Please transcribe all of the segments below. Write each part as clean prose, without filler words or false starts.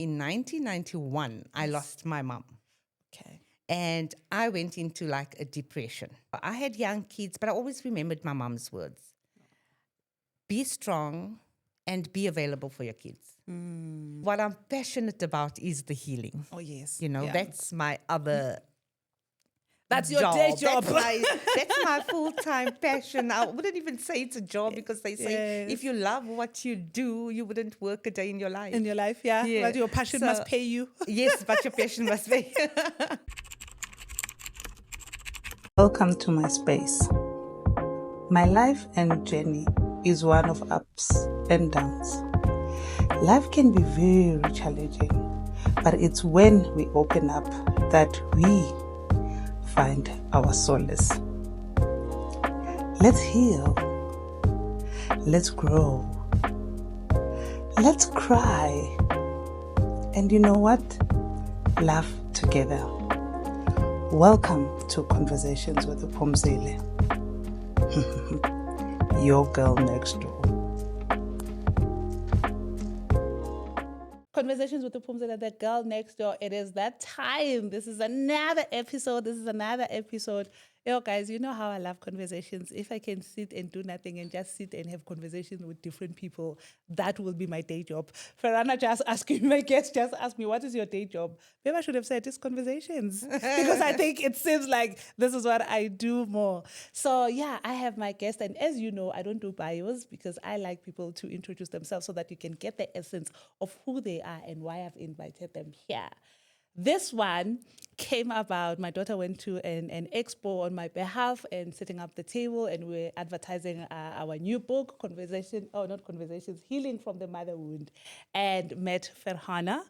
In 1991, I lost my mom. Okay. And I went into like a depression. I had young kids, but I always remembered my mom's words. Be strong and be available for your kids. What I'm passionate about is the healing. Oh, yes. That's my other That's your day job. That's my full-time passion. I wouldn't even say it's a job because they say if you love what you do, you wouldn't work a day in your life. In your life, yeah. But your passion must pay you. Yes, but your passion must pay. Welcome to my space. My life and journey is one of ups and downs. Life can be very challenging, but it's when we open up that we find our solace. Let's heal. Let's grow. Let's cry. And you know what? Laugh together. Welcome to Conversations with Upumzile. Your girl next door. Conversations with Upumzile, the girl next door. It is that time. This is another episode. Yo, guys, you know how I love conversations. If I can sit and do nothing and just sit and have conversations with different people, that will be my day job. Firhana just asked me, my guest just asked me, what is your day job? Maybe I should have said it's conversations because I think it seems like this is what I do more. So yeah, I have my guest, and as you know, I don't do bios because I like people to introduce themselves so that you can get the essence of who they are and why I've invited them here. This one came about, my daughter went to an expo on my behalf and setting up the table, and we're advertising our new book, Healing from the Mother Wound, and met Firhana.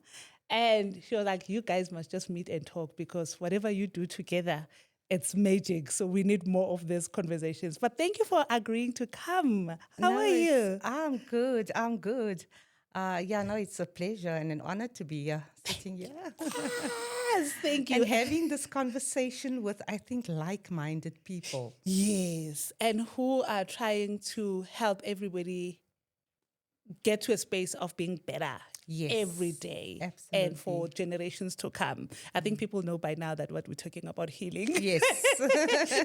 And she was like, you guys must just meet and talk because whatever you do together, it's magic. So we need more of these conversations. But thank you for agreeing to come. How are you? I'm good. It's a pleasure and an honor to be sitting here. Yes, thank you. And having this conversation with, I think, like-minded people. Yes, and who are trying to help everybody get to a space of being better every day. Absolutely. And for generations to come. I think people know by now that what we're talking about healing. Yes.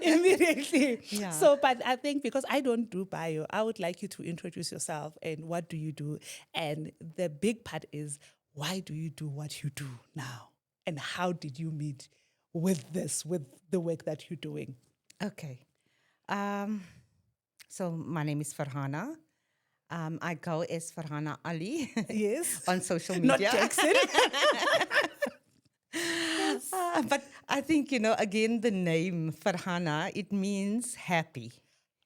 Immediately. Yeah. So, but I think because I don't do bio, I would like you to introduce yourself and what do you do? And the big part is, why do you do what you do now? And how did you meet with the work that you're doing? Okay. So my name is Firhana. I go as Firhana Ali. Yes. On social media. Not Jackson. Yes. But I think, again, the name Firhana, it means happy.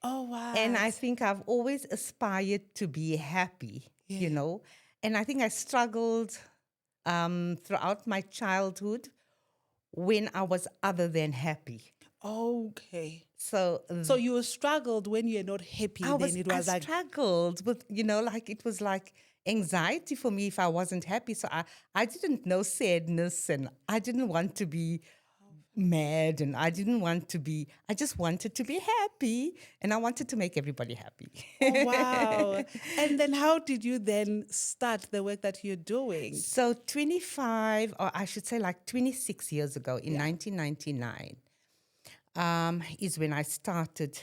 Oh, wow. And I think I've always aspired to be happy, And I think I struggled throughout my childhood when I was other than happy. Okay. So you struggled when you're not happy. I struggled with, it was like anxiety for me if I wasn't happy. So I didn't know sadness, and I didn't want to be mad, and I just wanted to be happy, and I wanted to make everybody happy. Oh, wow. And then how did you then start the work that you're doing? So 25, or I should say like 26 years ago in 1999, is when I started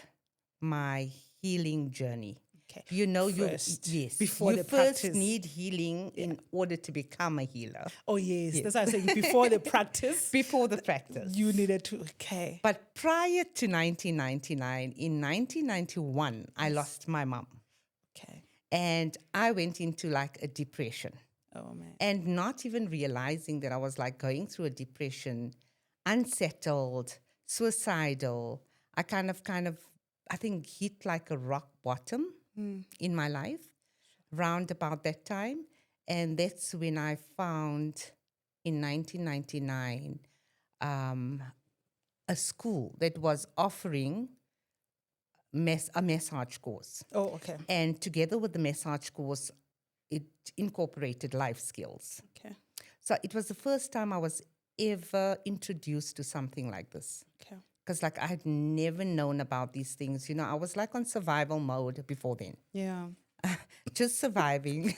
my healing journey. Okay. Before you first need healing in order to become a healer. Oh, yes. That's what I'm saying. Before the practice. Before the practice. You needed to, okay. But prior to 1999, in 1991, I lost my mom. Okay. And I went into like a depression. Oh, man. And not even realizing that I was like going through a depression, unsettled, suicidal. I kind of, I think, hit like a rock bottom in my life round about that time. And that's when I found in 1999 a school that was offering a massage course. Oh, okay. And together with the massage course, it incorporated life skills. Okay. So it was the first time I was ever introduced to something like this. Okay. Because I had never known about these things. I was like on survival mode before then. Yeah. just surviving.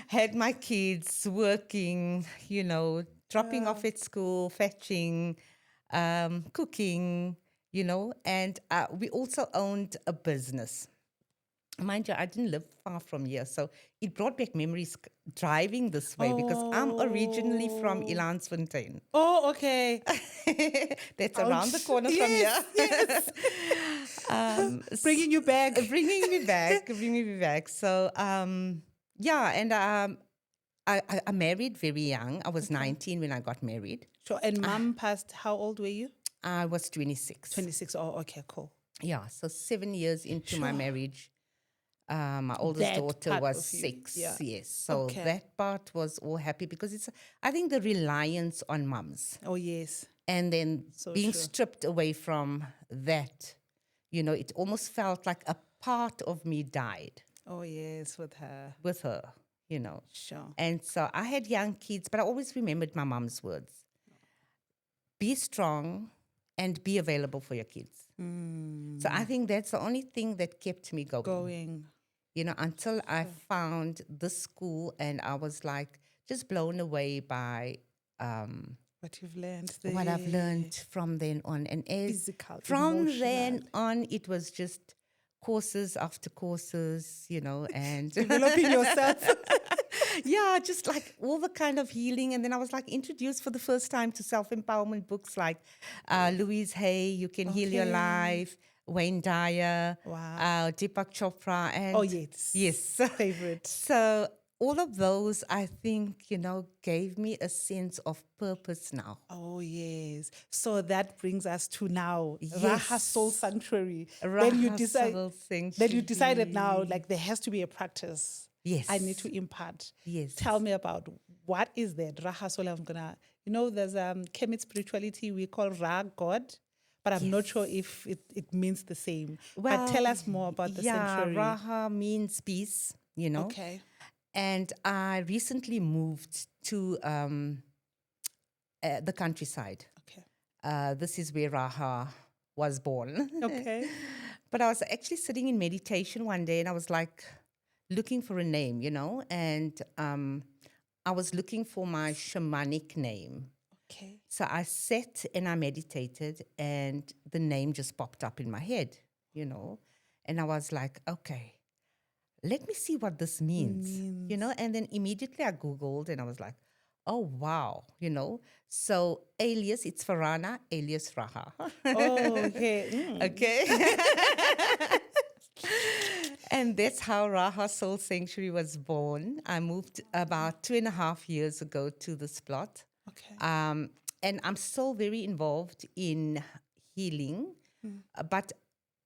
Had my kids working, dropping off at school, fetching, cooking, and we also owned a business. Mind you, I didn't live far from here, so it brought back memories driving this way because I'm originally from Oh. Ilansfontein. Oh, okay. That's around the Ouch. corner from Yes, here. yes. Bringing you back. Bringing me back. So, yeah, and I married very young. I was 19 when I got married. Sure. And mom passed, how old were you? I was 26. 26. Oh, okay, cool. Yeah, so 7 years into my Sure. marriage, my oldest That daughter part was of you, 6. yeah. Yes, so Okay. that part was all happy because it's, I think, the reliance on mums. Oh, yes. And then So being true. stripped away from that, it almost felt like a part of me died Oh, yes, with her. with her, Sure. And so I had young kids, but I always remembered my mom's words: be strong and be available for your kids. So I think that's the only thing that kept me going. Until I found this school, and I was like just blown away by What you've learned what I've there. learned from then on. And Physical, from then emotional. on, it was just courses after courses, and Developing yourself. yeah, just like all the kind of healing. And then I was like introduced for the first time to self-empowerment books like Louise Hay, You Can Heal Your Okay. Life, Wayne Dyer, Wow. Deepak Chopra. And Oh, yes. yes. Favorite. So all of those, I think, gave me a sense of purpose now. Oh, yes. So that brings us to now, Yes. Raha Soul Sanctuary. Then you Raha decide. Soul Then you decided now, Sanctuary. like there has to be a practice. Yes. I need to impart. Yes. Tell me about what is that Raha Soul. I'm gonna, there's Kemet spirituality we call Ra God, but I'm not sure if it means the same. But tell us more about the sanctuary. Raha means peace, Okay. And I recently moved to the countryside. Okay. This is where Raha was born. Okay. But I was actually sitting in meditation one day and I was like looking for a name, and I was looking for my shamanic name. Okay. So I sat and I meditated and the name just popped up in my head, and I was like, okay, let me see what this means, and then immediately I Googled and I was like, oh, wow, So alias, it's Firhana, alias Raha. Oh, okay. Okay. And that's how Raha Soul Sanctuary was born. I moved about 2.5 years ago to this plot. Okay. And I'm still very involved in healing, but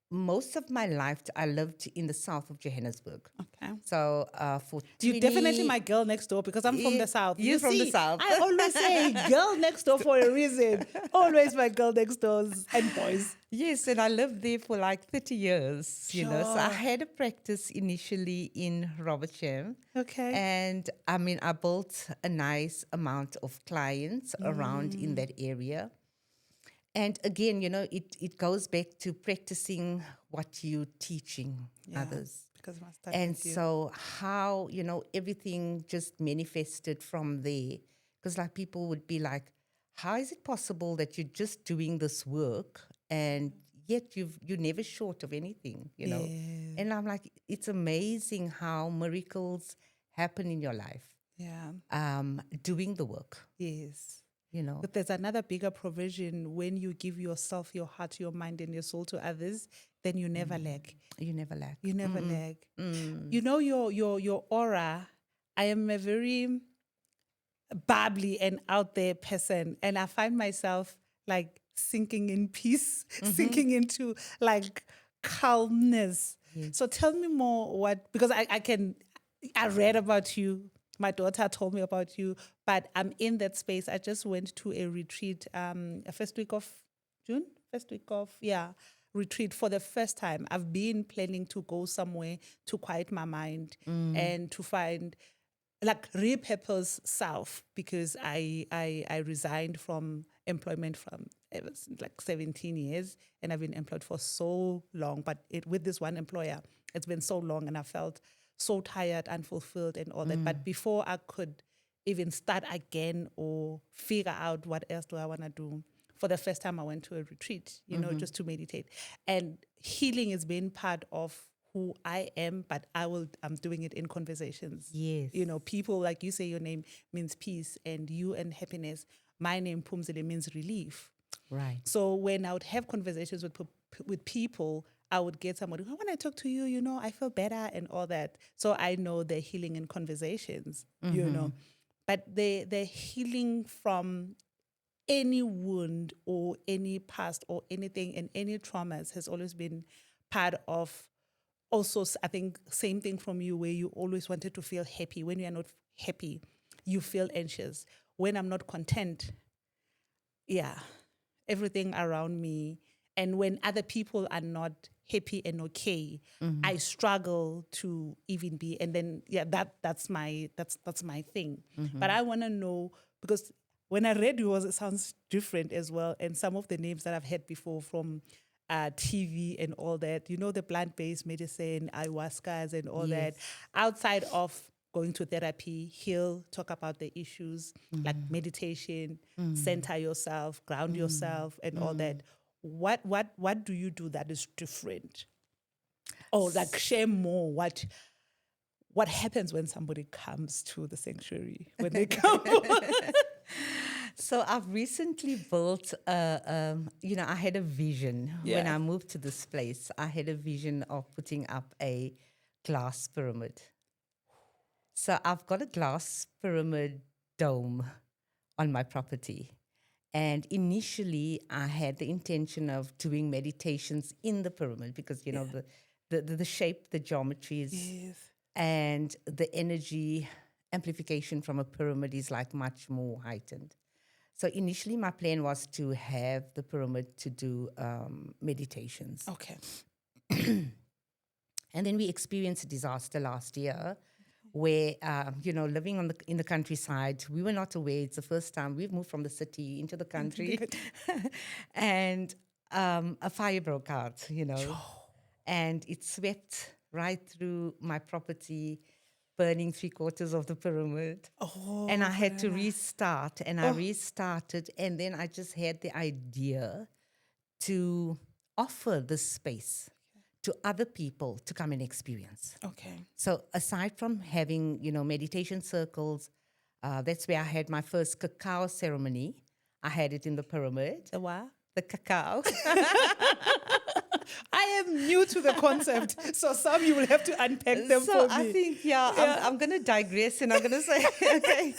most of my life I lived in the south of Johannesburg. Okay. So for You're definitely my girl next door because I'm from the south. You're from the south. I always say girl next door for a reason. Always my girl next doors and boys. Yes, and I lived there for like 30 years, So I Sure. had a practice initially in Robertsham. Okay. And I mean, I built a nice amount of clients around in that area. And again, it goes back to practicing what you're teaching others. Because my start And with you. so how, everything just manifested from there. Because like people would be like, how is it possible that you're just doing this work and yet you're never short of anything, And I'm like, it's amazing how miracles happen in your life, Yeah. doing the work, Yes. you. But there's another bigger provision when you give yourself, your heart, your mind, and your soul to others, then you never lack. You never lack. You never lag. Mm. You know your aura. I am a very bubbly and out there person, and I find myself like sinking in peace, sinking into like calmness. So tell me more because I read about you. My daughter told me about you, but I'm in that space. I just went to a retreat, first week of June, retreat for the first time. I've been planning to go somewhere to quiet my mind and to find like repurpose self because I resigned from employment from it was like 17 years and I've been employed for so long, but with this one employer. it's been so long and I felt so tired, unfulfilled and all that. But before I could even start again or figure out what else do I want to do, for the first time I went to a retreat, just to meditate. And healing has been part of who I am, but I'm doing it in conversations. Yes. People, like you say, your name means peace and you and happiness. My name, Pumzile, means relief. Right. So when I would have conversations with people, I would get somebody, when I talk to you, I feel better and all that. So I know they're healing in conversations, But they're healing from any wound or any past or anything, and any traumas has always been part of. Also, I think same thing from you, where you always wanted to feel happy. When you are not happy, you feel anxious. When I'm not content, everything around me. And when other people are not happy and okay, I struggle to even be. And then that's my thing. But I want to know, because when I read yours, it sounds different as well. And some of the names that I've had before from TV and all that, the plant-based medicine, ayahuascas and all that, outside of going to therapy, he'll talk about the issues like meditation, center yourself, ground yourself and all that. What do you do that is different? Or like share more what happens when somebody comes to the sanctuary, when they come? So I've recently built, I had a vision when I moved to this place. I had a vision of putting up a glass pyramid. So I've got a glass pyramid dome on my property. And initially, I had the intention of doing meditations in the pyramid because, the shape, the geometries, and the energy amplification from a pyramid is like much more heightened. So initially, my plan was to have the pyramid to do meditations. Okay. And then we experienced a disaster last year where, living in the countryside, we were not aware. It's the first time we've moved from the city into the country. And a fire broke out, and it swept right through my property, burning 3/4 of the pyramid. And I had to restart, and I restarted. And then I just had the idea to offer this space to other people to come and experience. Okay. So aside from having, meditation circles, that's where I had my first cacao ceremony. I had it in the pyramid. The what? The cacao. I am new to the concept, so some you will have to unpack them for me. I think, I'm going to digress and I'm going to say, okay,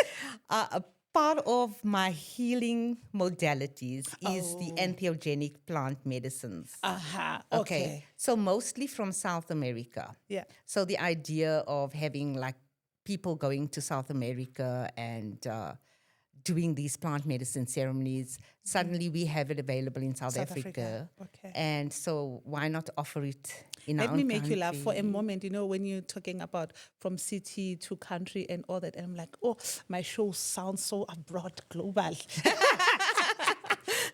a part of my healing modalities is the entheogenic plant medicines. Okay. So mostly from South America. Yeah. So the idea of having like people going to South America and doing these plant medicine ceremonies, suddenly we have it available in South Africa. Okay. And so why not offer it in our Let own me make country? you laugh for a moment, when you're talking about from city to country and all that, and I'm like, my show sounds so abroad, global.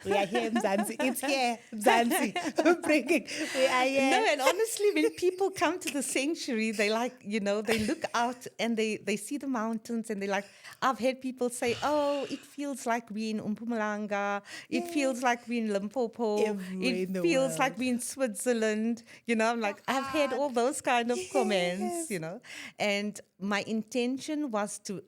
We are here in Mzansi. It's here, Mzansi. Bringing. We are here. No, and honestly, when people come to the sanctuary, they they look out and they see the mountains and they're like, I've heard people say, it feels like we're in Mpumalanga. It feels like we're in Limpopo. Everywhere in the feels world. like we're in Switzerland. I'm like, I've heard all those kind of comments, And my intention was to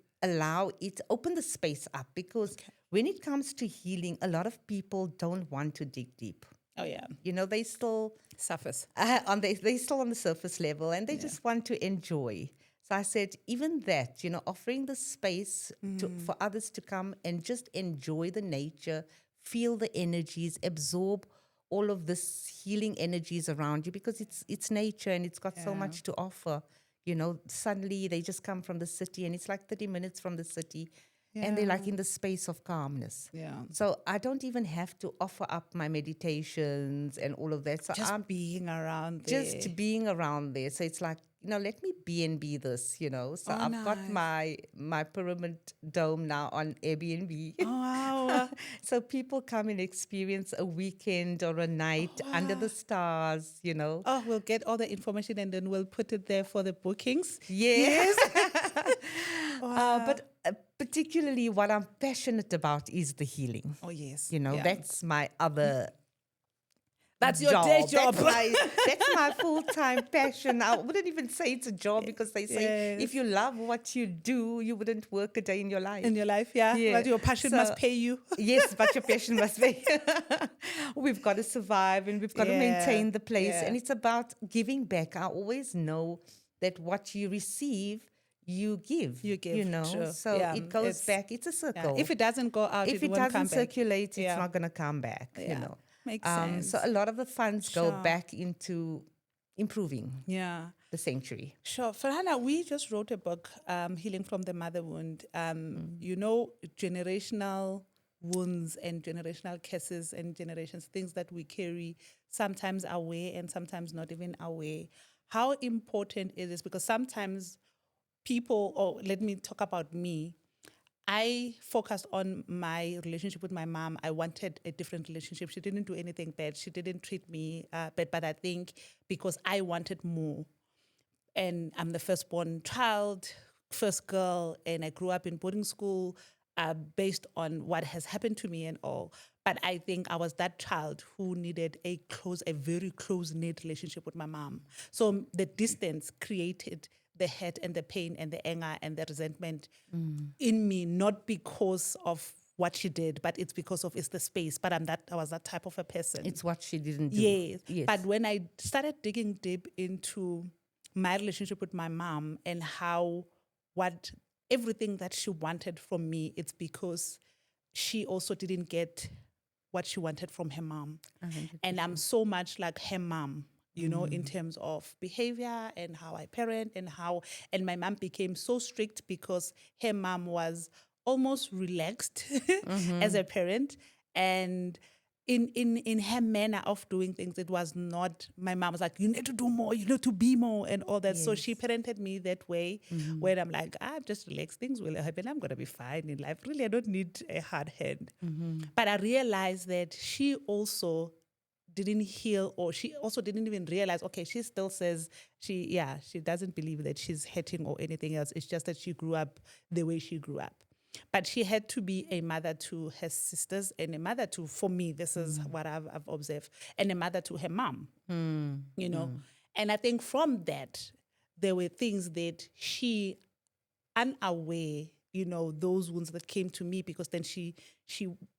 open the space up because when it comes to healing, a lot of people don't want to dig deep. Oh, yeah. They still Surface. they still on the surface level and they just want to enjoy. So I said, even that, offering the space for others to come and just enjoy the nature, feel the energies, absorb all of this healing energies around you because it's nature and it's got so much to offer. Suddenly they just come from the city and it's like 30 minutes from the city and they're like in the space of calmness. Yeah. So I don't even have to offer up my meditations and all of that. So Just I'm being around there. just being around there. So it's like, let me B&B this, So Oh, I've got nice. my pyramid dome now on Airbnb. Oh, wow. So people come and experience a weekend or a night Oh, under wow. the stars. Oh, we'll get all the information and then we'll put it there for the bookings. Yeah. Yes. Wow. But particularly what I'm passionate about is the healing. Oh, yes. Yeah. That's my other That's your day job. That's my full-time passion. I wouldn't even say it's a job because they say if Yes. you love what you do, you wouldn't work a day in your life. In your life, yeah. Yeah. But your passion So- must pay you. Yes, but your passion must be. We've got to survive and we've got to maintain the place. Yeah. And it's about giving back. I always know that what you receive, you give. You give, true. So Yeah, it goes it's- back. It's a Yeah. circle. If it doesn't go out, If it it won't come doesn't back. circulate, it's Yeah. not going to come back. Yeah. Makes So sense. a lot of the funds go Sure. back into improving Yeah. the sanctuary. Sure. Firhana, we just wrote a book, Healing from the Mother Wound. Generational wounds and generational curses and generations, things that we carry, sometimes aware and sometimes not even aware. How important it is, because sometimes people, or let me talk about me, I focused on my relationship with my mom. I wanted a different relationship. She didn't do anything bad. She didn't treat me bad, but I think because I wanted more. And I'm the firstborn child, first girl, and I grew up in boarding school based on what has happened to me and all. But I think I was that child who needed a very close-knit relationship with my mom. So the distance created the hurt and the pain and the anger and the resentment in me, not because of what she did, but it's because of it's the space. But I was that type of a person. It's what she didn't do. Yes. Yes. But when I started digging deep into my relationship with my mom and everything that she wanted from me, it's because she also didn't get what she wanted from her mom. And I'm so much like her mom, in terms of behavior and how I parent and my mom became so strict because her mom was almost relaxed as a parent. And in her manner of doing things, it was not, my mom was like, you need to do more, you need to be more and all that. So she parented me that way, where I'm like, just relax, things will happen, I'm going to be fine in life. Really, I don't need a hard hand. But I realized that she also didn't heal, or she also didn't even realize, okay, she still says she doesn't believe that she's hurting or anything else. It's just that she grew up the way she grew up. But she had to be a mother to her sisters and a mother to, for me, this is what I've observed, and a mother to her mom, And I think from that, there were things that she, unaware, those wounds that came to me, because then she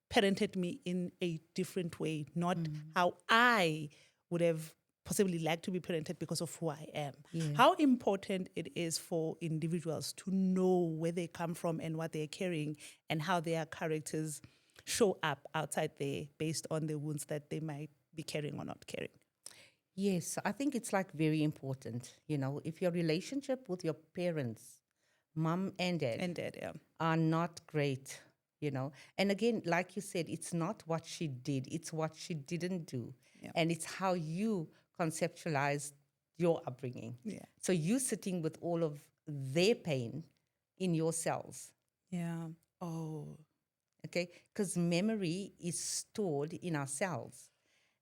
parented me in a different way, not how I would have possibly liked to be parented because of who I am. Yeah. How important it is for individuals to know where they come from and what they're carrying and how their characters show up outside there based on the wounds that they might be carrying or not carrying. Yes, I think it's like very important. If your relationship with your parents, mom and dad, are not great, and again, like you said, it's not what she did, it's what she didn't do. Yeah. And it's how you conceptualize your upbringing. Yeah. So you sitting with all of their pain in your cells. Yeah. Oh. Okay? Because memory is stored in our cells,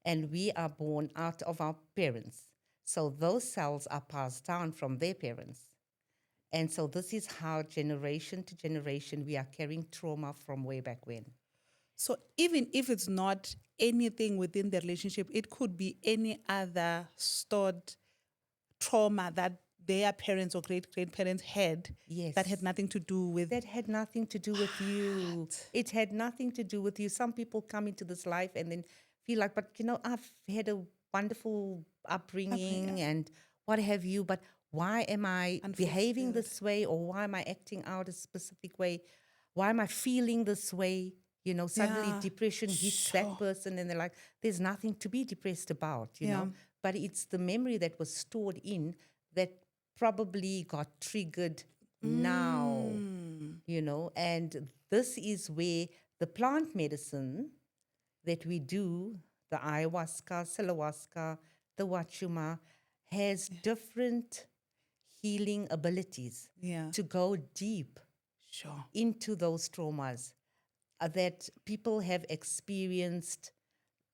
and we are born out of our parents. So those cells are passed down from their parents. And so this is how generation to generation we are carrying trauma from way back when. So even if it's not anything within the relationship, it could be any other stored trauma that their parents or great-grandparents had. Yes. That had nothing to do with... That had nothing to do with you. It had nothing to do with you. Some people come into this life and then feel like, but I've had a wonderful upbringing and what have you, but why am I behaving this way, or why am I acting out a specific way? Why am I feeling this way? Suddenly depression hits that person and they're like, there's nothing to be depressed about, know. But it's the memory that was stored in that probably got triggered now, and this is where the plant medicine that we do, the ayahuasca, salahuasca, the wachuma, has different healing abilities Yeah. to go deep Sure. into those traumas that people have experienced.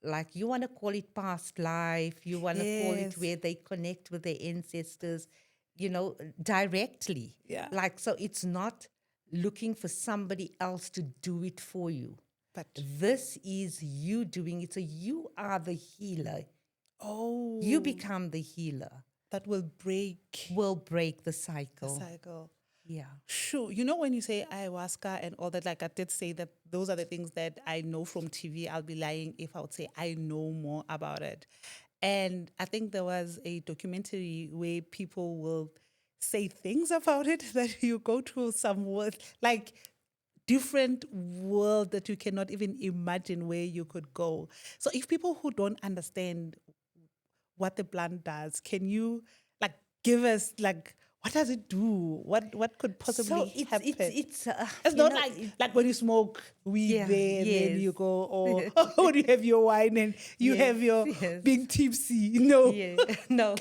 Like, you want to call it past life, you want to call it Yes. where they connect with their ancestors, directly. Yeah. Like, so it's not looking for somebody else to do it for you. But This is you doing it. So you are the healer. You oh, become the healer. that will break Will break the the cycle. cycle. Yeah. Sure. You know, when you say ayahuasca and all that, like I did say that those are the things that I know from TV. I'll be lying if I would say I know more about it. And I think there was a documentary where people will say things about it that you go to some world, like different world that you cannot even imagine where you could go. So if people who don't understand what the plant does, can you like give us like what does it do? What could possibly So it's happen? It's you not know like it, like when you smoke weed yeah, there and then yes. you go, or when you have your wine and you Yes, have your yes. being tipsy. No. Yeah, no.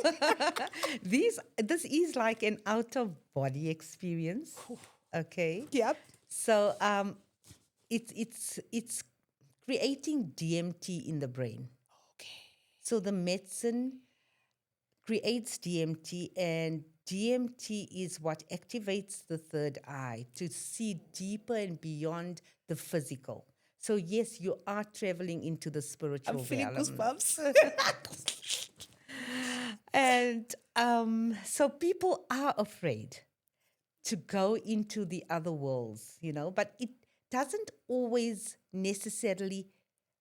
This is like an out of body experience. Okay. Yep. So it's creating DMT in the brain. Okay. So the medicine creates DMT, and DMT is what activates the third eye to see deeper and beyond the physical. So yes, you are traveling into the I'm spiritual feeling realm. goosebumps. And so people are afraid to go into the other worlds, but it doesn't always necessarily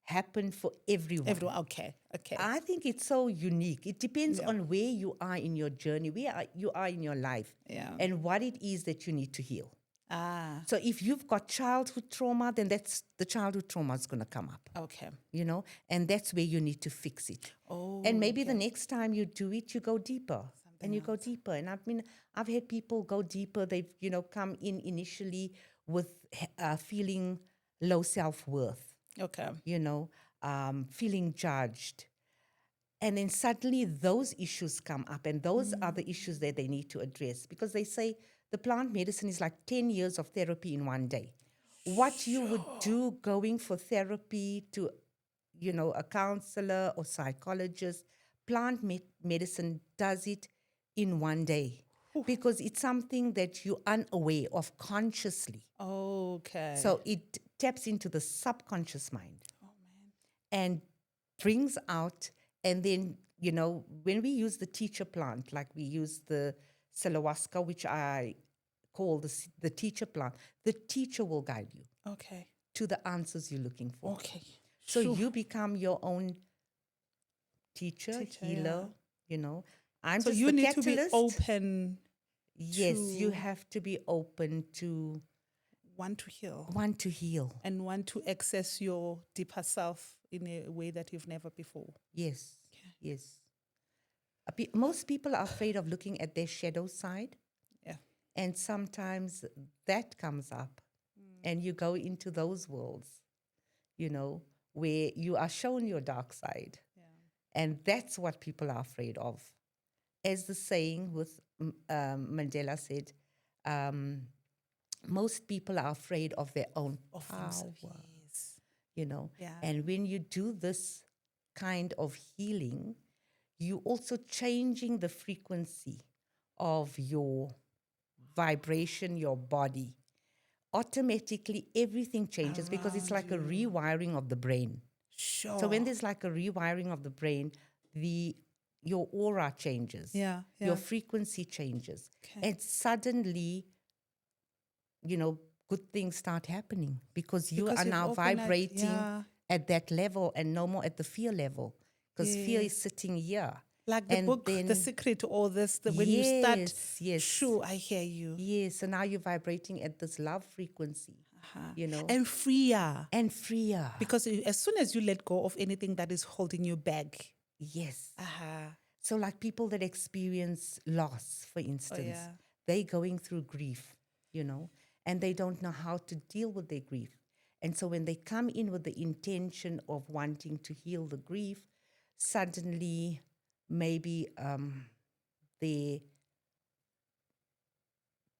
happen for everyone. Everyone, okay, okay. I think it's so unique. It depends Yeah. on where you are in your journey, you are in your life, Yeah. and what it is that you need to heal. Ah, So if you've got childhood trauma, then that's the childhood trauma is going to come up, okay. and that's where you need to fix it. Oh, And maybe the okay. next time you do it, you go deeper. And you go deeper. And I've had people go deeper. They've, come in initially with feeling low self-worth, Okay. feeling judged. And then suddenly those issues come up, and those are the issues that they need to address, because they say the plant medicine is like 10 years of therapy in one day. What you would do going for therapy to, a counselor or psychologist, plant medicine does it in one day, because it's something that you're unaware of consciously. Okay. So it taps into the subconscious mind and brings out, and then, when we use the teacher plant, like we use the Salawaska, which I call the teacher plant, the teacher will guide you Okay. to the answers you're looking for. Okay. So Sure. you become your own teacher, healer, I'm So just you the need to be catalyst. open. Yes, you to- have to be open to Want to heal want to heal. and want to access your deeper self in a way that you've never before. Yes, yes. Most people are afraid of looking at their shadow side, Yeah. and sometimes that comes up, and you go into those worlds, where you are shown your dark side. And that's what people are afraid of. As the saying with Mandela said, most people are afraid of their own power, themselves, yes. Yeah. And when you do this kind of healing, you also changing the frequency of your vibration, your body. Automatically, everything changes because it's like a rewiring of the brain. Sure. So when there's like a rewiring of the brain, your aura changes. Yeah, Your yeah. frequency changes. Okay. And suddenly, good things start happening because you Because are you've now opened up, vibrating yeah. at that level and no more at the fear level, because fear is sitting here. Like the And book, The then- Secret to all this, when you start, Yes. sure, I hear you. Yes, so now you're vibrating at this love frequency, And freer. and freer. Because as soon as you let go of anything that is holding you back, Yes. uh-huh. So like people that experience loss, for instance, yeah. they going through grief, and they don't know how to deal with their grief. And so when they come in with the intention of wanting to heal the grief, suddenly maybe their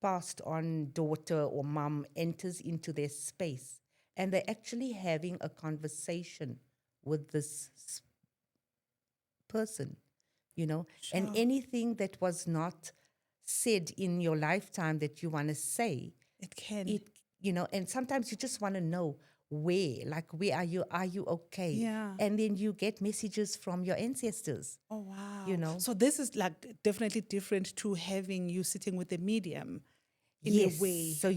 passed on daughter or mom enters into their space and they're actually having a conversation with this person, and Sure. anything that was not said in your lifetime that you want to say, It can. it, and sometimes you just want to know where are you okay? Yeah. And then you get messages from your ancestors, Oh, wow. you know. So this is like definitely different to having you sitting with a medium in a Yes. way. So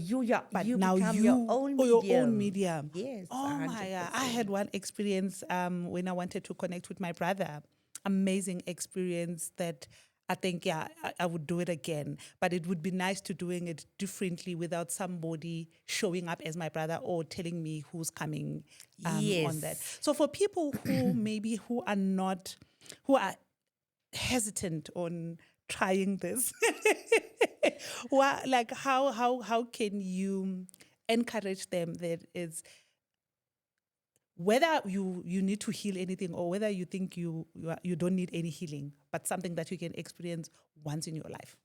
But you now become your you own or your own medium. medium. Yes, Oh my God. I 100%. had one experience when I wanted to connect with my brother. Amazing experience that I think, yeah, I would do it again. But it would be nice to doing it differently without somebody showing up as my brother or telling me who's coming on that. Yes. So for people who maybe who are hesitant on trying this, like how can you encourage them that it's whether you need to heal anything or whether you think you don't need any healing, but something that you can experience once in your life?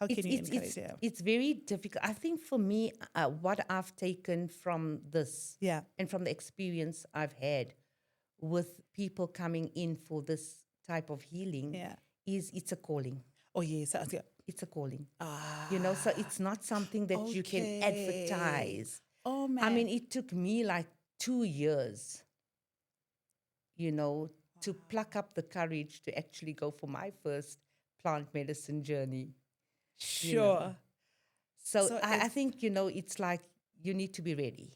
How can you encourage them? It's very difficult. I think for me, what I've taken from this, Yeah. and from the experience I've had with people coming in for this type of healing, Yeah. is it's a calling. Oh yes. Yeah. It's a calling. Ah. So it's not something that you can Okay. advertise. Oh I man. mean, it took me like 2 years, to pluck up the courage to actually go for my first plant medicine journey. you know. Sure. So So I it's think, it's like you need to be ready.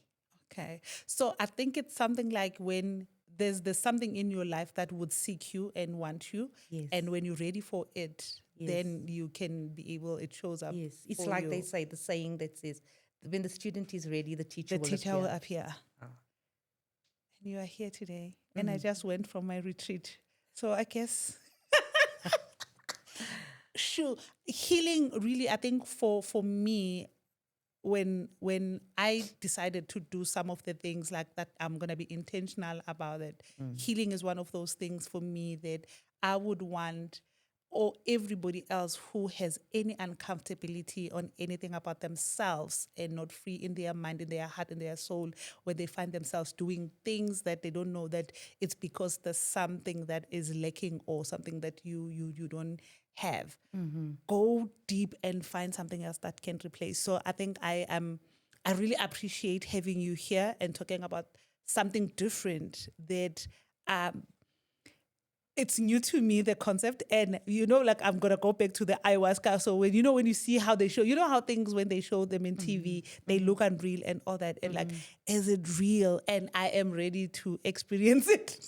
okay. So I think it's something like when there's something in your life that would seek you and want you, Yes. and when you're ready for it, Yes. then you can be able. It shows up. Yes. It's for like you. they say, the saying that says, when the student is ready, the teacher The will teacher appear. will appear. Ah. And you are here today. And I just went from my retreat. So I guess sure. Healing really, I think for me, when I decided to do some of the things like that, I'm gonna be intentional about it. Healing is one of those things for me that I would want or everybody else who has any uncomfortability on anything about themselves and not free in their mind, in their heart, in their soul, where they find themselves doing things that they don't know that it's because there's something that is lacking or something that you don't have. Go deep and find something else that can replace. So I think I really appreciate having you here and talking about something different that it's new to me, the concept. And, like, I'm going to go back to the ayahuasca. So when you see how they show, how things, when they show them in TV, they look unreal and all that. And like, is it real? And I am ready to experience it.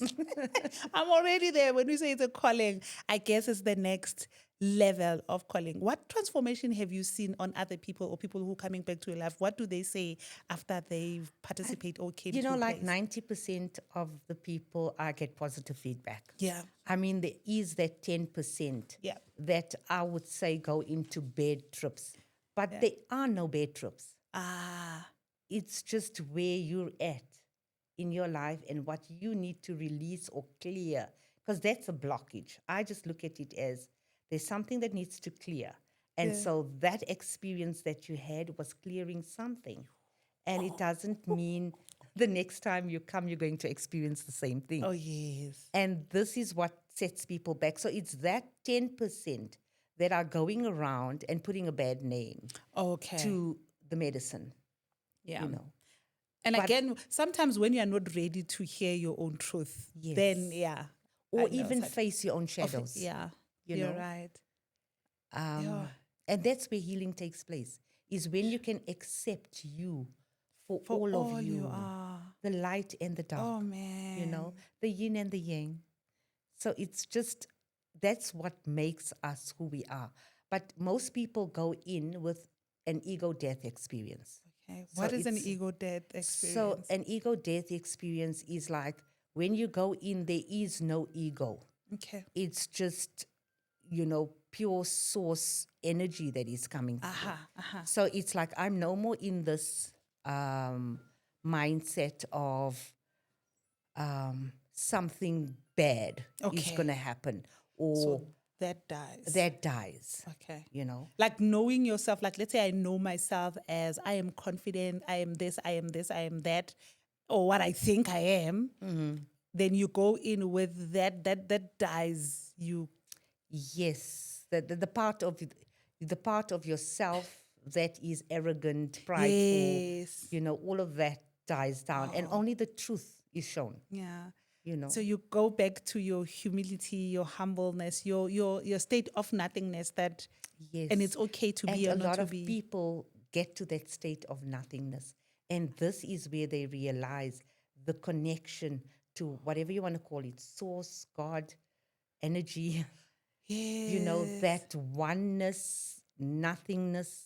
I'm already there. When we say it's a calling, I guess it's the next level of calling. What transformation have you seen on other people or people who are coming back to your life? What do they say after they participate or came to Like place? 90% of the people, I get positive feedback. Yeah. I mean, there is that 10% Yeah. that I would say go into bad trips. But there are no bad trips. Ah. It's just where you're at in your life and what you need to release or clear, because that's a blockage. I just look at it as there's something that needs to clear. And so that experience that you had was clearing something. And it doesn't mean the next time you come, you're going to experience the same thing. Oh, yes. And this is what sets people back. So it's that 10% that are going around and putting a bad name Okay. to the medicine. Yeah. But- And again, sometimes when you are not ready to hear your own truth, Yes. then yeah. Or I know even such- face your own shadows. Yeah. you You're know? right. And that's where healing takes place, is when you can accept you for all of you. you are. The light and the dark. Oh man. The yin and the yang. So it's just, that's what makes us who we are. But most people go in with an ego death experience. Okay. So What is an it's- ego death experience? So an ego death experience is like when you go in, there is no ego. Okay. It's just, pure source energy that is coming through. So it's like I'm no more in this mindset of something bad is Okay. going to happen, or That dies. that dies, Okay. you know. Like knowing yourself, like let's say I know myself as I am confident, I am this, I am this, I am that, or what I think I am, then you go in with that dies you. Yes, the part of yourself that is arrogant, prideful, Yes. you know, all of that dies down, and only the truth is shown. Yeah. You know. So you go back to your humility, your humbleness, your state of nothingness that Yes. and it's okay to be and or a not lot to of be. people get to that state of nothingness. And this is where they realize the connection to whatever you want to call it, source, God, energy, you know, Yes. that oneness, nothingness,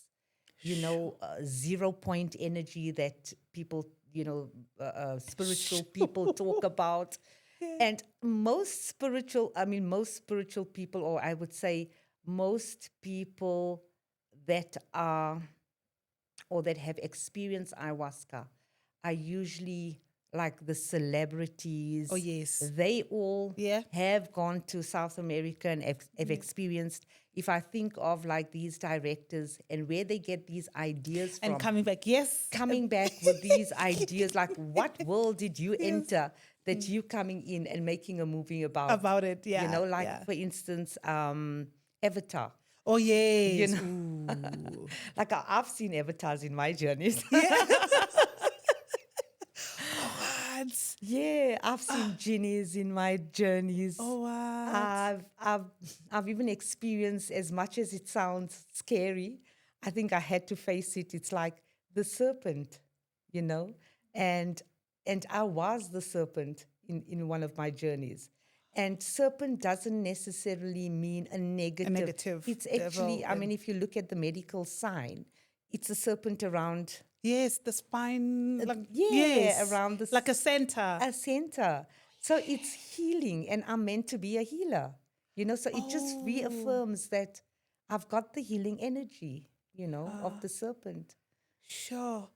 you know, 0 point energy that people, you know, spiritual people talk about. And most spiritual people, or I would say most people that are or that have experienced ayahuasca are usually like the celebrities. Oh, yes. They all Yeah. have gone to South America and have experienced. If I think of like these directors and where they get these ideas And from, coming back, yes. coming back with these ideas, like what world did you enter that you coming in and making a movie About it, You yeah, know, like yeah. for instance, Avatar. Oh, yes. You know, Ooh. like I've seen avatars in my journeys. What? Yeah, I've seen genies in my journeys. Oh, what? I've even experienced, as much as it sounds scary, I think I had to face it. It's like the serpent, you know, and I was the serpent in one of my journeys. And serpent doesn't necessarily mean a negative. negative It's devil actually, I and- mean, if you look at the medical sign, it's a serpent around Yes, the spine. Like, yeah, yes, around the like a center. a center. So it's healing, and I'm meant to be a healer. You know, so it just Oh. reaffirms that I've got the healing energy, you know, of the serpent. Sure.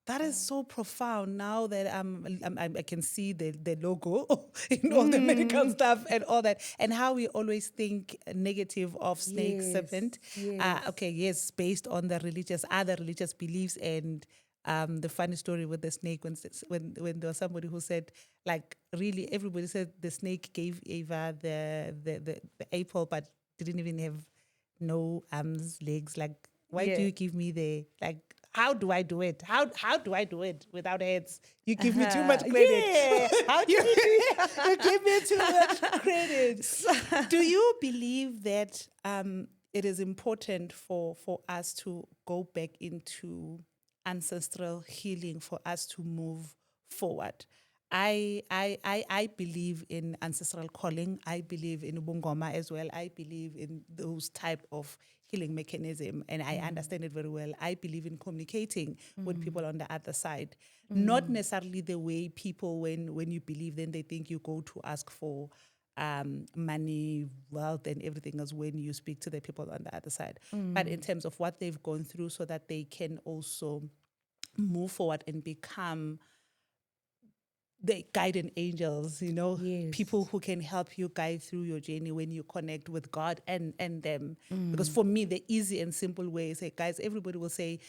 That is so profound now that I can see the logo in all the medical stuff and all that, and how we always think negative of snake Yes, serpent. Okay, yes, based on the other religious beliefs, and the funny story with the snake when there was somebody who said, like, really everybody said the snake gave Eva the apple, but didn't even have no arms, legs. Like, why do Yeah. you give me how do I do it? How do I do it without heads? You give me too much credit. Yeah. How do you, you do that? you give me too much credit. Do you believe that it is important for us to go back into ancestral healing for us to move forward? I believe in ancestral calling. I believe in Ubungoma as well. I believe in those type of healing mechanism, and I understand it very well. I believe in communicating with people on the other side, not necessarily the way people when you believe, then they think you go to ask for money, wealth, and everything else when you speak to the people on the other side. But in terms of what they've gone through, so that they can also move forward and become the guiding angels, you know, Yes. people who can help you guide through your journey when you connect with God and them. Because for me, the easy and simple way is, guys, everybody will say,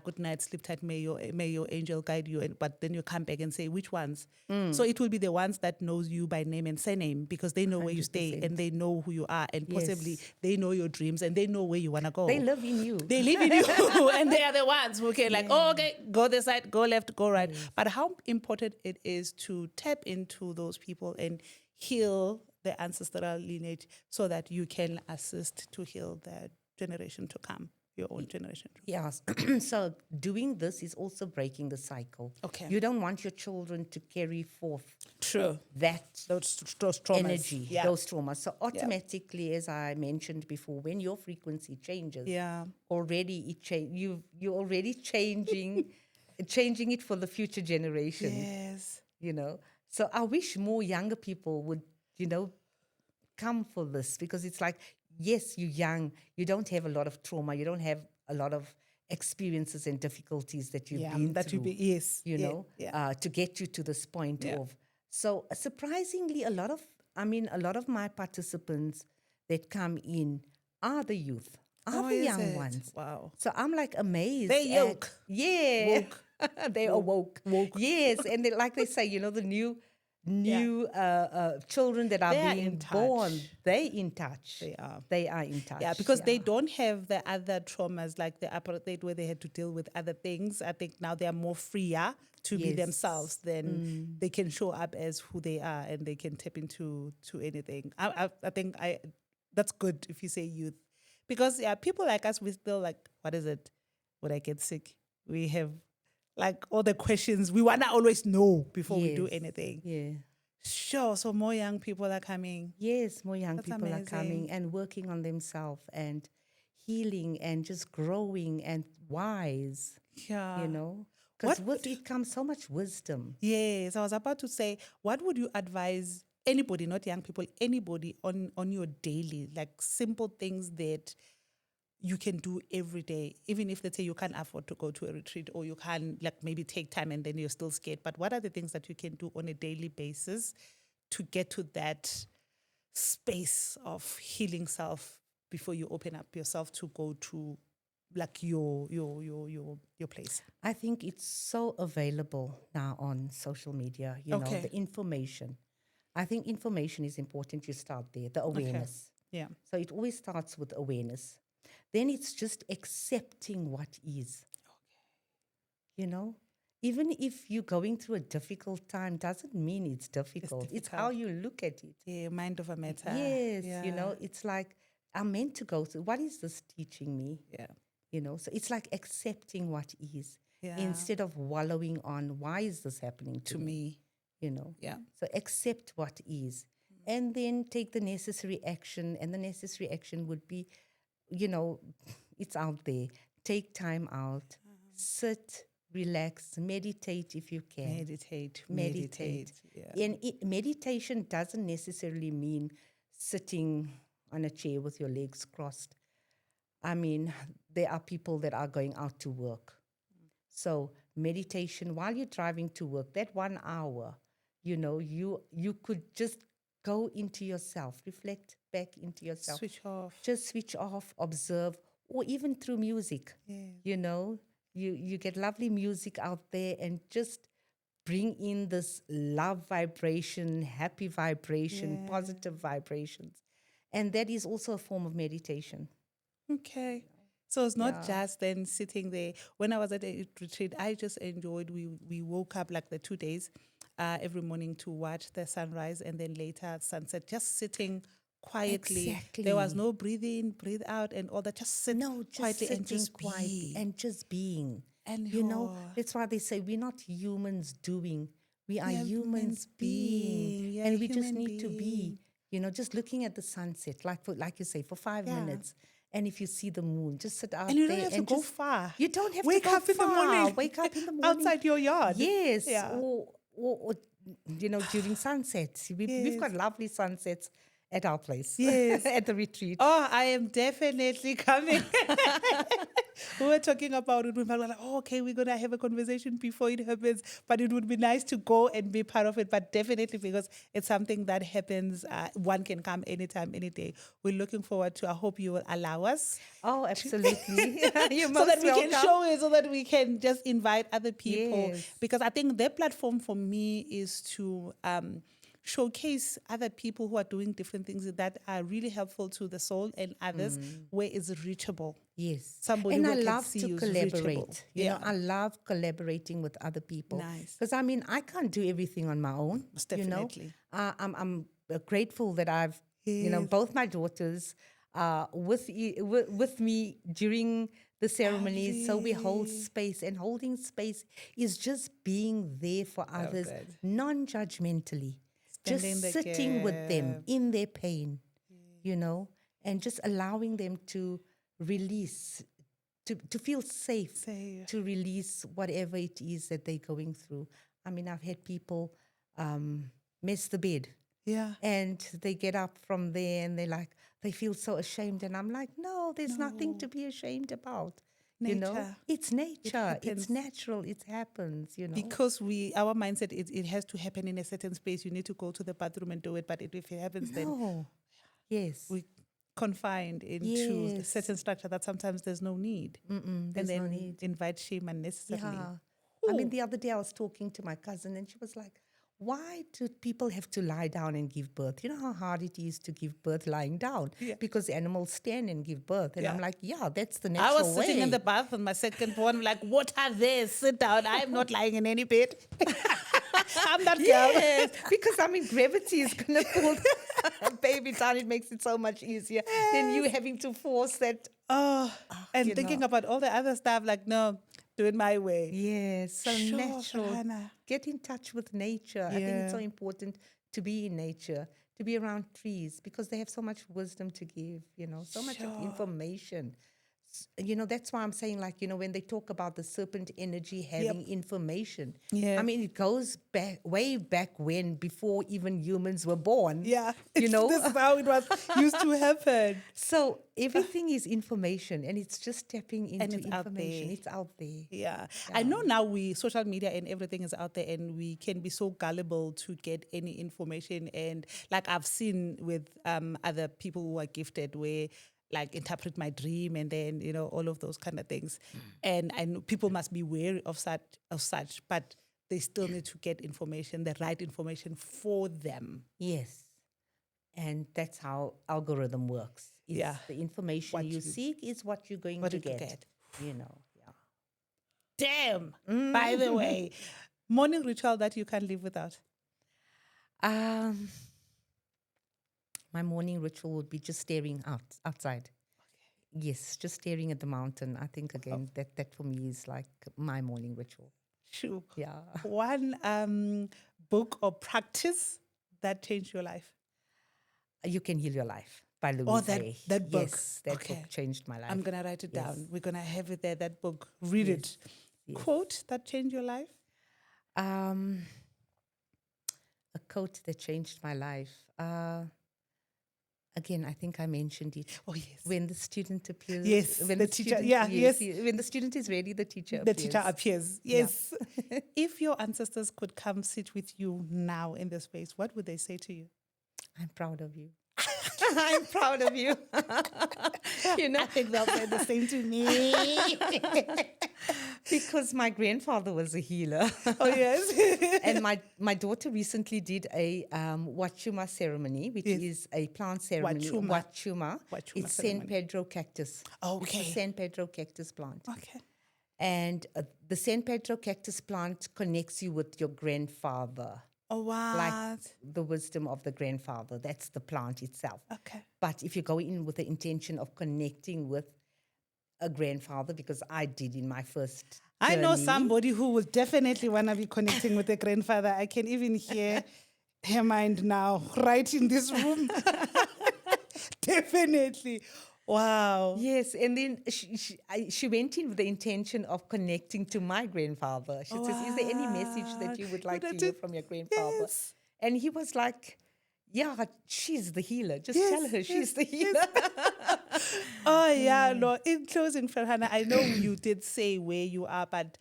good night, sleep tight, may your angel guide you. But then you come back and say, which ones? So it will be the ones that knows you by name and surname, because they know where you stay 100%. and they know who you are, and possibly Yes. they know your dreams and they know where you want to go. They live in you. They live in you, and they are the ones who can oh, okay, go this side, go left, go right. But how important it is to tap into those people and heal the ancestral lineage, so that you can assist to heal the generation to come, your own generation. Yes. So doing this is also breaking the cycle. Okay. You don't want your children to carry forth True. that Those traumas. energy, Yeah. those traumas. So automatically, as I mentioned before, when your frequency changes, Yeah. already you're already changing it for the future generation. Yes. You know. So I wish more younger people would, you know, come for this, because it's like, yes, you're young, you don't have a lot of trauma, you don't have a lot of experiences and difficulties that you've been that through. yes. You Yeah, know, yeah. to get you to this point Yeah. of. So surprisingly, a lot of my participants, that come in are the youth, are Oh, the is young it? ones. Wow. So I'm like amazed. They yoke. Yeah. Woke. They awoke. Woke. Yes. And they, like they say, the new children that are They are being in born, touch. they in touch. They are. They are in touch. Yeah, because they don't have the other traumas like the apartheid where they had to deal with other things. I think now they are more freer to be Yes. themselves. Then they can show up as who they are and they can tap into anything. I think that's good if you say youth, because people like us, we still like, what is it? Would I get sick? We have like all the questions we wanna always know before we do Yes. anything. Yeah. Sure. So more young people are coming. Yes, more young That's people are coming amazing. and working on themselves and healing and just growing and wise, Yeah. because What with would- it comes so much wisdom. Yes, I was about to say, what would you advise anybody, not young people, anybody on your daily, like simple things that you can do every day, even if let's say you can't afford to go to a retreat or you can like maybe take time and then you're still scared. But what are the things that you can do on a daily basis to get to that space of healing self before you open up yourself to go to like your place? I think it's so available now on social media, Okay. the information. I think information is important. You start there, the awareness. Yeah. So it always starts with awareness. Then it's just accepting what is. Even if you're going through a difficult time, doesn't mean it's difficult. It's how difficult. you look at it. Yeah, mind over matter. Yes, Yeah. it's like I'm meant to go through. What is this teaching me? Yeah. So it's like accepting what is Yeah. instead of wallowing on why is this happening to To me. Yeah. So accept what is, and then take the necessary action. And the necessary action would be, it's out there. Take time out, sit, relax, meditate if you can. Meditate. Yeah. And meditation doesn't necessarily mean sitting on a chair with your legs crossed. I mean, there are people that are going out to work. So meditation while you're driving to work, that 1 hour, you could just go into yourself, reflect back into yourself. Switch off. Just switch off, observe, or even through music. Yeah. You get lovely music out there and just bring in this love vibration, happy vibration, positive vibrations. And that is also a form of meditation. Okay. So it's not just then sitting there. When I was at a retreat, I just enjoyed. We woke up like the 2 days every morning to watch the sunrise and then later sunset, just sitting quietly. Exactly. There was no breathe in, breathe out and all that. Just sit Just quietly and sitting just quietly be. and just being. And That's why they say we're not humans doing, we are are humans humans being. being. Yeah, And we just human need to be, just looking at the sunset, like you say, for 5 Yeah. minutes. And if you see the moon, just sit out And you there don't have to and go just, far. You don't have Wake to go up in the far. morning. Wake up in the morning. Outside your yard. Yes. Yeah. Or during sunsets. We've got lovely sunsets at our place. Yes. At the retreat. Oh, I am definitely coming. We were talking about it. We were like, oh, okay, we're going to have a conversation before it happens. But it would be nice to go and be part of it. But definitely because it's something that happens. One can come anytime, any day. We're looking forward to. I hope you will allow us. Oh, absolutely. You're So most that we welcome. can show it, so that we can just invite other people. Yes. Because I think their platform for me is to showcase other people who are doing different things that are really helpful to the soul and others, where it's reachable. Yes. Somebody and who I can love see to you is collaborate. reachable. Yeah. I love collaborating with other people. Nice. Because I can't do everything on my own. Most definitely. I'm grateful that I've, Yes. both my daughters with me during the ceremonies. So we hold space, and holding space is just being there for others, good. non-judgmentally. Standing the Just sitting with them gap. in their pain, and just allowing them to release, to feel safe, to release whatever it is that they're going through. I mean, I've had people mess the bed. Yeah. And they get up from there and they feel so ashamed. And I'm like, no, there's nothing to be ashamed about. Nature. It's nature. happens. It's natural. It happens, Because our mindset, it has to happen in a certain space. You need to go to the bathroom and do it. But if it happens, then No. Yes. confined into a Yes. certain structure that sometimes there's no need. And There's then no need. invite shame unnecessarily. Yeah. I mean, the other day I was talking to my cousin and she was like, why do people have to lie down and give birth? You know how hard it is to give birth lying down? Yeah. Because animals stand and give birth. And I'm Yeah. like, yeah, that's the I natural was sitting in way. the bath with my second born, like, what are they? Sit down. I'm not lying in any bed. I'm that girl. Yes, because I mean, gravity is going to pull the baby down. It makes it so much easier than you having to force that. And you thinking know. about all the other stuff, like, no, do it my way. Yes, so Sure, natural. Firhana. Get in touch with nature. I think it's so Yeah. important to be in nature, to be around trees because they have so much wisdom to give, so much of Sure. information. That's why I'm saying, like, when they talk about the serpent energy having information, Yeah. I mean, it goes back way back when, before even humans were born. Yeah. You know? This is how it was used to happen. So everything is information and it's just tapping into it's out information. there. It's out there. Yeah. I know now social media and everything is out there and we can be so gullible to get any information. And like I've seen with other people who are gifted where like interpret my dream and then, all of those kind of things. And I know people must be wary of such, but they still need to get information, the right information for them. Yes. And that's how algorithm works. It's Yeah. the information What you you- seek is what you're going what to you get. get. Yeah. Damn. By the way, morning ritual that you can't live without. My morning ritual would be just staring outside. Yes, just staring at the mountain. I think again that for me is like my morning ritual. Sure. Yeah. One book or practice that changed your life. You Can Heal Your Life by Louise Oh, Hay. that book. Yes, that Okay. book changed my life. I'm going to write it Yes. down. We're going to have it there, that book. Read it. Yes. Quote that changed your life? A quote that changed my life. Again, I think I mentioned it. Oh, yes. When the student appears. Yes, When the teacher- student- yeah, yes. When the student is ready, the teacher The appears. teacher appears. Yes. If your ancestors could come sit with you now in this space, what would they say to you? I'm proud of you. I'm proud of you. I think they'll say the same to me. Because my grandfather was a healer. Oh, yes. And my daughter recently did a Wachuma ceremony, which is a plant ceremony. Wachuma. It's ceremony. San Pedro cactus. Okay. It's the San Pedro cactus plant. Okay. And the San Pedro cactus plant connects you with your grandfather. Oh, wow. Like the wisdom of the grandfather. That's the plant itself. Okay. But if you go in with the intention of connecting with a grandfather, because I did in my first I know journey. somebody who will definitely want to be connecting with a grandfather. I can even hear her mind now, right in this room. Definitely. Wow. Yes, and then she went in with the intention of connecting to my grandfather. She says, "Is there any message that you would like to hear from your grandfather?" Yes. And he was like, "Yeah, she's the healer. Just Yes, tell her she's the healer." Oh, yeah. No, in closing, Firhana, I know you did say where you are, but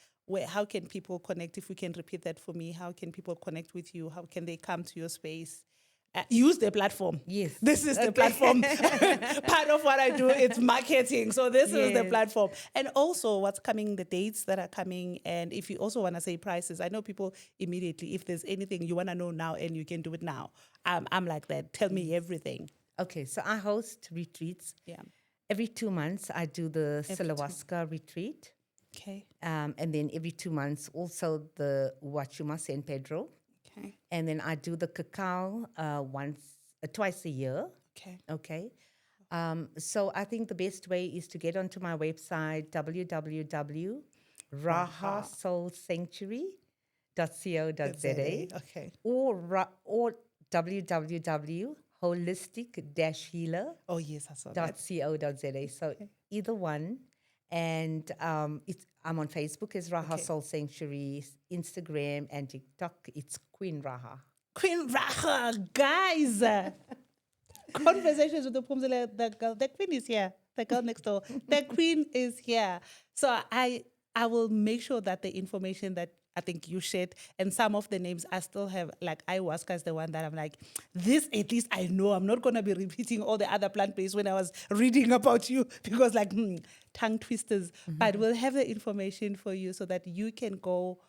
how can people connect? If we can repeat that for me, how can people connect with you? How can they come to your space? Use the platform. Yes. This is the platform. Part of what I do, it's marketing. So this is the Yes. platform. And also what's coming, the dates that are coming. And if you also want to say prices, I know people immediately, if there's anything you want to know now and you can do it now. I'm like that. Tell me everything. Okay, so I host retreats. Yeah. Every 2 months, I do the Salawaska retreat. Okay. And then every 2 months, also the Wachuma San Pedro. Okay. And then I do the cacao twice a year. Okay. Okay. So I think the best way is to get onto my website, www.rahasoulsanctuary.co.za Okay. or www.holistic-healer.co.za. Oh, yes, I saw that. So either one. And I'm on Facebook as Raha Soul Sanctuary, Instagram and TikTok. It's Queen Raha. Queen Raha, guys. Conversations with the Pumzile, the girl. The queen is here. The girl next door. The queen is here. So I will make sure that the information that I think you shared, and some of the names I still have, like ayahuasca is the one that I'm like, this at least I know. I'm not going to be repeating all the other plant-based when I was reading about you because like, tongue twisters. But we'll have the information for you so that you can go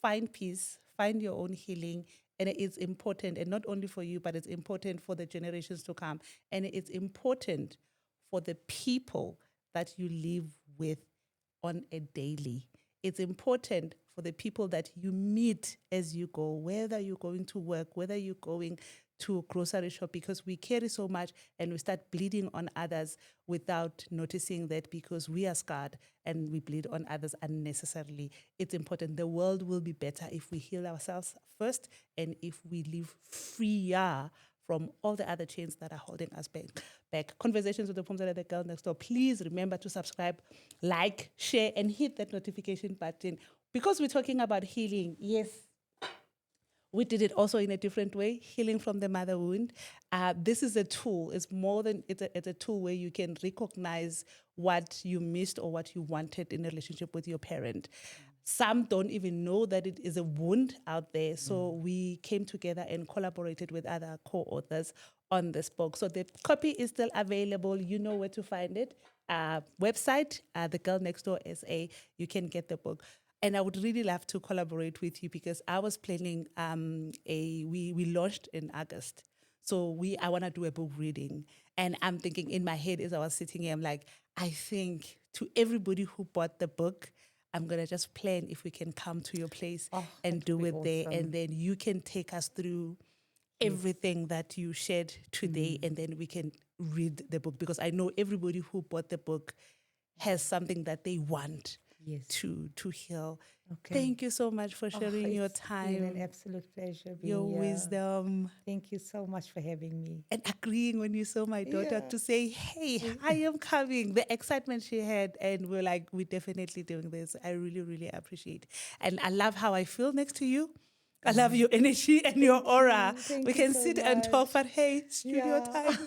find peace, find your own healing. And it's important, and not only for you, but it's important for the generations to come. And it's important for the people that you live with on a daily. It's important for the people that you meet as you go, whether you're going to work, whether you're going to a grocery shop, because we carry so much and we start bleeding on others without noticing that, because we are scarred and we bleed on others unnecessarily. It's important. The world will be better if we heal ourselves first and if we live freer from all the other chains that are holding us back. Conversations with the Pumzela, the girl next door. Please remember to subscribe, like, share, and hit that notification button. Because we're talking about healing, yes, we did it also in a different way, healing from the mother wound. This is a tool. It's more than, it's a tool where you can recognize what you missed or what you wanted in a relationship with your parent. Some don't even know that it is a wound out there. So we came together and collaborated with other co-authors on this book. So the copy is still available. You know where to find it. Website, The Girl Next Door SA. You can get the book. And I would really love to collaborate with you because I was planning we launched in August. So I want to do a book reading. And I'm thinking in my head as I was sitting here, I'm like, I think to everybody who bought the book, I'm going to just plan if we can come to your place and do it there. awesome. And then you can take us through everything that you shared today. And then we can read the book, because I know everybody who bought the book has something that they want to heal. Okay. Thank you so much for sharing your It's been an time, absolute pleasure being your here. wisdom, Thank you so much for having me. and agreeing when you saw my daughter Yeah. to say, hey, I am coming. The excitement she had, and we're like, we're definitely doing this. I really, really appreciate it. And I love how I feel next to you. I love your energy and your aura. Thank we you can so sit and talk, much. but hey, studio Yeah. time.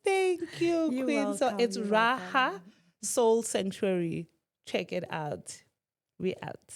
Thank you, You're Queen. So welcome, it's you're Raha welcome. Soul Sanctuary. Check it out. We out.